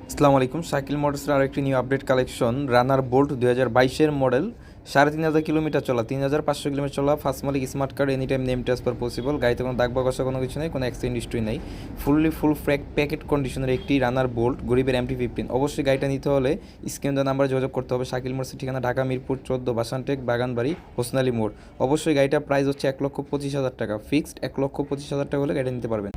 আসসালামু আলাইকুম। শাকিল মোটরসের আরেকটি new update collection Runner Bolt 2022-এর মডেল, 3,500 কিলোমিটার চলা, 3,500 কিলোমিটার চলা, ফার্স্ট মালিক, smart card, any time name transfer possible. গাড়িতে কোনো দাগ বা ঘষা কোনো কিছু নেই, কোনো অ্যাক্সিডেন্ট হিস্ট্রি নেই। ফুল প্যাকেট কন্ডিশনের একটি রানার বোল্ট, গরিবের MT-15। অবশ্যই গাড়িটা নিতে হলে স্ক্রিনে দেওয়া নাম্বারে যোগাযোগ করতে হবে। শাকিল মোটরসের ঠিকানা ঢাকা মিরপুর 14, বাসানটেক, বাগানবাড়ি, হোসনালী মোড়। অবশ্যই গাড়িটার প্রাইস হচ্ছে 1,25,000 টাকা, ফিক্সড 1,25,000 টাকা হলে গাড়িটা নিতে পারবেন।